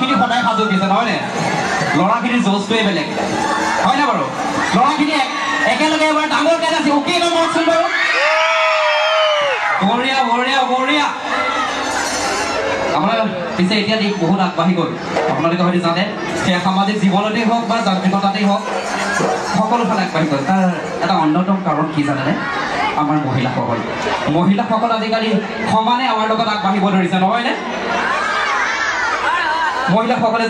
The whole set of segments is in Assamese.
ল'ৰাখিনি সদায় সাজু দিছে নহয়নে ল'ৰাখিনিৰ জোজটোৱে বেলেগ হয় না বাৰু ল'ৰাখিনি একেলগে এবাৰ ডাঙৰকৈ নাচি অ'কে মৰচোন বাৰু বঢ়িয়া বঢ়িয়া বঢ়িয়া আমাৰ পিছে এতিয়া দিশ বহুত আগবাঢ়ি গ'ল আপোনালোকে হয়তো জানে সেয়া সামাজিক জীৱনতেই হওক বা যান্ত্ৰিকতাতেই হওক সকলোফালে আগবাঢ়ি গ'ল তাৰ এটা অন্যতম কাৰণ কি জানেনে আমাৰ মহিলাসকল আজিকালি সমানে আমাৰ লগত আগবাঢ়িব ধৰিছে নহয়নে মহিলাসকলে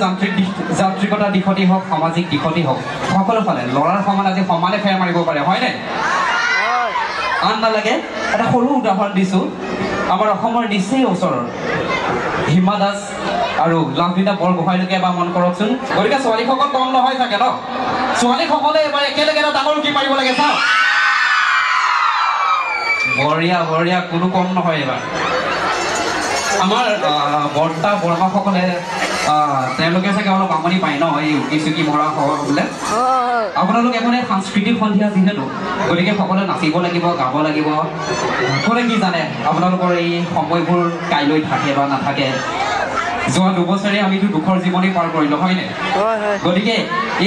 যান্ত্ৰিকতাৰ দিশতেই হওক সামাজিক দিশতেই হওক সকলোফালে ল'ৰাৰ সমান আজি সমানে ফেৰ মাৰিব পাৰে হয়নে আন নালাগে এটা সৰু উদাহৰণ দিছোঁ আমাৰ অসমৰ নিচেই ওচৰৰ হিমা দাস আৰু লাভলীনা বৰগোহাঁইলৈকে এবাৰ মন কৰকচোন গতিকে ছোৱালীসকল কম নহয় চাগে ন ছোৱালীসকলে এবাৰ একেলগে এটা ডাঙৰ উকি মাৰিব লাগে চাওক বঢ়িয়া বঢ়িয়া কোনো কম নহয় এবাৰ আমাৰ বৰ্তা বৰমাসকলে তেওঁলোকে চাগে অলপ আমনি পায় ন এই উকি চুকি মৰা বোলে আপোনালোক এখন সাংস্কৃতিক সন্ধিয়া যিহেতু গতিকে সকলোৱে নাচিব লাগিব গাব লাগিব কোনে কি জানে আপোনালোকৰ এই সময়বোৰ কাইলৈ থাকে বা নাথাকে যোৱা দুবছৰে আমিতো দুখৰ জীৱনেই পাৰ কৰিলোঁ হয়নে গতিকে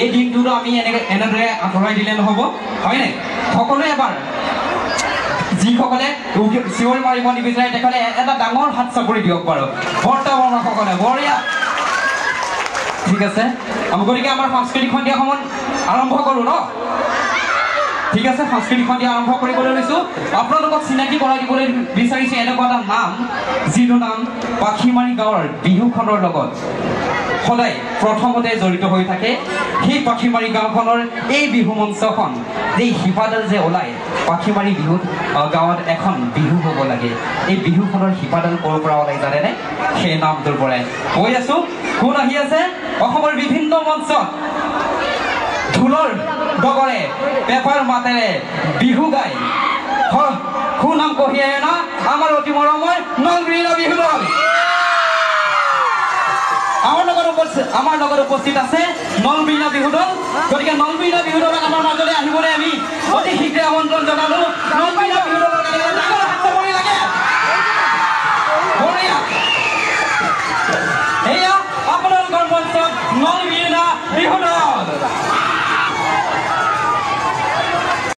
এই দিনটোতো আমি এনেদৰে আঁতৰাই দিলে নহ'ব হয়নে সকলোৱে এবাৰ যিসকলে চিঞৰ মাৰিব নিবিচাৰে তেখেতে এটা ডাঙৰ হাত চাপৰি দিয়ক বাৰু বৰ্তা বৰমাসকলে বঢ়িয়া ঠিক আছে গতিকে আমাৰ সাংস্কৃতিক সন্ধিয়া সময় আৰম্ভ কৰোঁ ন ঠিক আছে সাংস্কৃতিক সন্ধিয়া আৰম্ভ কৰিবলৈ লৈছোঁ আপোনালোকক চিনাকি কৰাই দিবলৈ বিচাৰিছোঁ এনেকুৱা এটা নাম যিটো নাম পাখিমাৰি গাঁৱৰ বিহুখনৰ লগত সদায় প্ৰথমতে জড়িত হৈ থাকে সেই পাখিমাৰি গাঁওখনৰ এই বিহু মঞ্চখন এই শিপাডাল যে ওলায় পাখিমাৰি বিহুত গাঁৱত এখন বিহু হ'ব লাগে এই বিহুখনৰ শিপাডাল ক'ৰ পৰা ওলাই জানেনে সেই নামটোৰ পৰাই কৈ আছোঁ কোন আহি আছে অসমৰ বিভিন্ন মঞ্চত ঢোলৰ ডগৰে পেপাৰ মাতেৰে বিহু গাই সুনাম কঢ়িয়াই অনা আমাৰ অতি মৰমৰ নলবিনা বিহু দল আমাৰ লগত উপস্থিত আছে নলবিনা বিহু দল গতিকে নলবিনা বিহু দলক আমাৰ মাজলৈ আহিবলৈ আমি অতি শীঘ্ৰে আমন্ত্ৰণ জনালোঁ নলবিনা বিহু